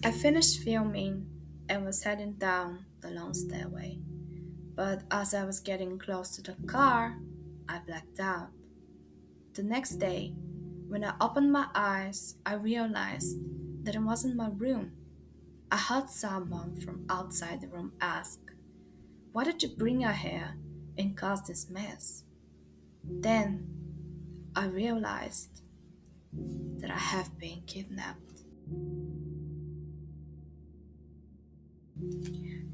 I finished filming and was heading down the long stairway, but as I was getting close to the car, I blacked out. The next day, when I opened my eyes, I realized that it wasn't my room. I heard someone from outside the room ask, "Why did you bring her here and cause this mess?" Then I realized that I have been kidnapped.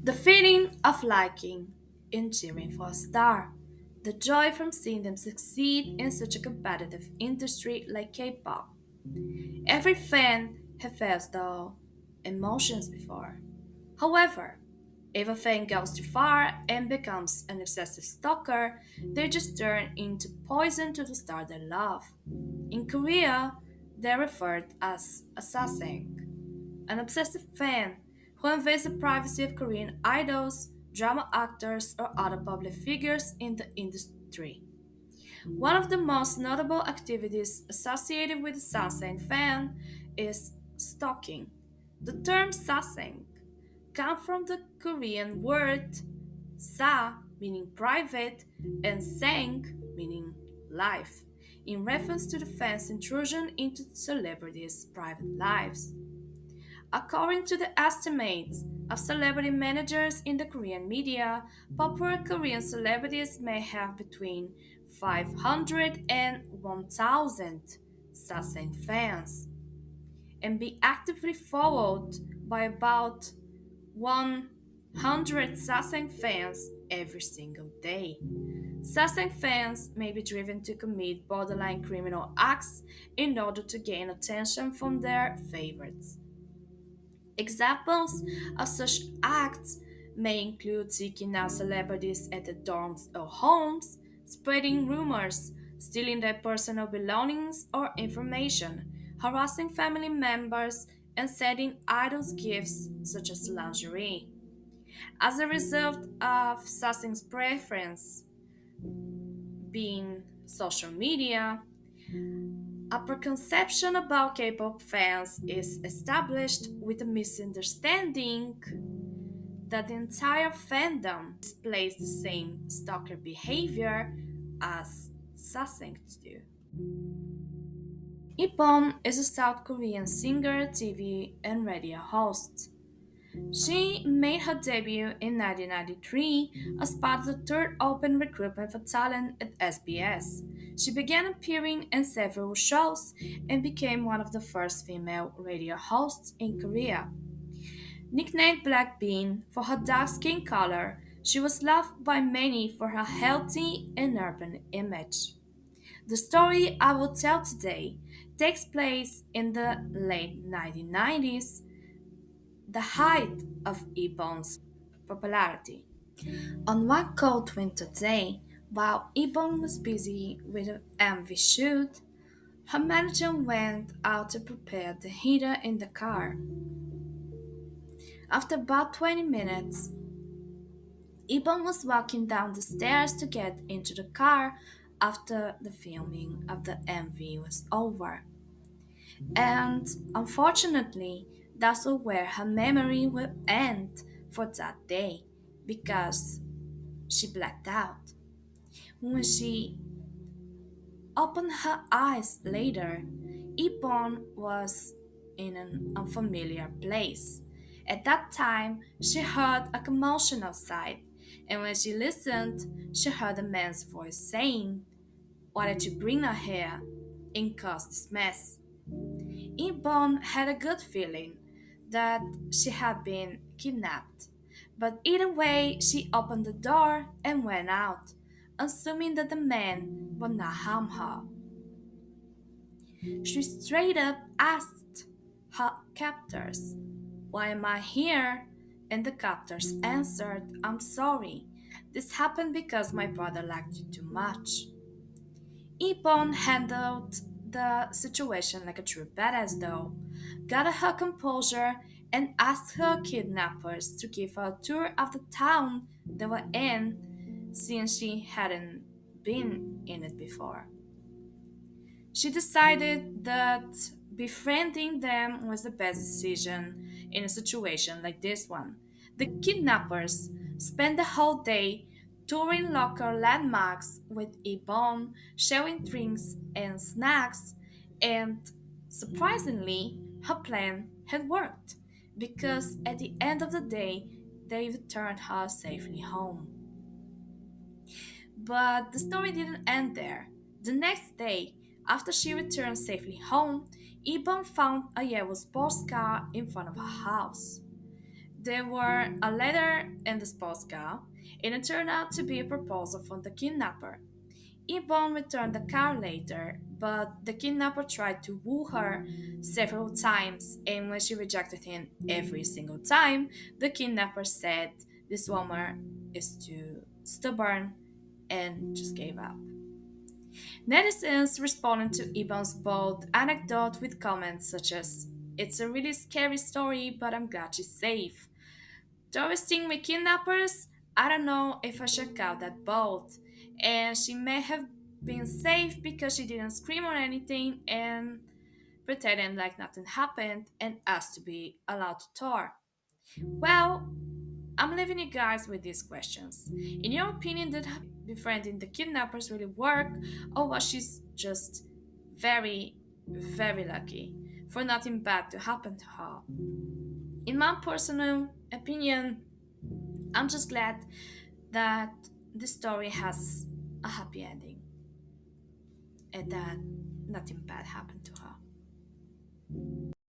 The feeling of liking and cheering for a star. The joy from seeing them succeed in such a competitive industry like K pop. Every fan has felt the emotions before. However, if a fan goes too far and becomes an excessive stalker, they just turn into poison to the star they love. In Korea, they're referred as assassin, an obsessive fan who invades the privacy of Korean idols, drama actors, or other public figures in the industry. One of the most notable activities associated with the sasaeng fan is stalking. The term sasaeng comes from the Korean word sa, meaning private, and sang, meaning life, in reference to the fan's intrusion into celebrities' private lives. According to the estimates of celebrity managers in the Korean media, popular Korean celebrities may have between 500 and 1,000 Sasaeng fans and be actively followed by about 100 Sasaeng fans every single day. Sasaeng fans may be driven to commit borderline criminal acts in order to gain attention from their favorites. Examples of such acts may include seeking out celebrities at their dorms or homes, spreading rumors, stealing their personal belongings or information, harassing family members, and sending idols gifts such as lingerie. As a result of Sassing's preference being social media, a preconception about K pop fans is established with a misunderstanding that the entire fandom displays the same stalker behavior as Sasaengs do. Ippon is a South Korean singer, TV, and radio host. She made her debut in 1993 as part of the third open recruitment for talent at SBS. She began appearing in several shows and became one of the first female radio hosts in Korea. Nicknamed Black Bean for her dark skin color, she was loved by many for her healthy and urban image. The story I will tell today takes place in the late 1990s, the height of Ebon's popularity. On one cold winter day, while Ebon was busy with an MV shoot, her manager went out to prepare the heater in the car. After about 20 minutes, Ebon was walking down the stairs to get into the car after the filming of the MV was over. And unfortunately, that's where her memory will end for that day because she blacked out. When she opened her eyes later, Ibon was in an unfamiliar place. At that time, she heard a commotion outside, and when she listened, she heard a man's voice saying, "Why did you bring her here and cause this mess?" Ibon had a good feeling that she had been kidnapped, but either way, she opened the door and went out, assuming that the man would not harm her. She straight up asked her captors, "Why am I here?" And the captors answered, "I'm sorry. This happened because my brother liked you too much." Ipon handled the situation like a true badass though, gathered her composure, and asked her kidnappers to give her a tour of the town they were in since she hadn't been in it before. She decided that befriending them was the best decision in a situation like this one. The kidnappers spent the whole day touring local landmarks with Yvonne, sharing drinks and snacks, and surprisingly, her plan had worked because at the end of the day, they returned her safely home. But the story didn't end there. The next day, after she returned safely home, Yvonne found a yellow sports car in front of her house. There were a letter in the sports car, and it turned out to be a proposal from the kidnapper. Yvonne returned the car later, but the kidnapper tried to woo her several times, and when she rejected him every single time, the kidnapper said this woman is too stubborn and just gave up. Netizens responded to Yvonne's bold anecdote with comments such as, "It's a really scary story, but I'm glad she's safe. Toasting with kidnappers? I don't know if I should count that boat. And she may have been safe because she didn't scream or anything and pretended like nothing happened and asked to be allowed to tour." Well, I'm leaving you guys with these questions. In your opinion, did her befriending the kidnappers really work, or was she just very, very lucky for nothing bad to happen to her? In my personal opinion, I'm just glad that the story has a happy ending and that nothing bad happened to her.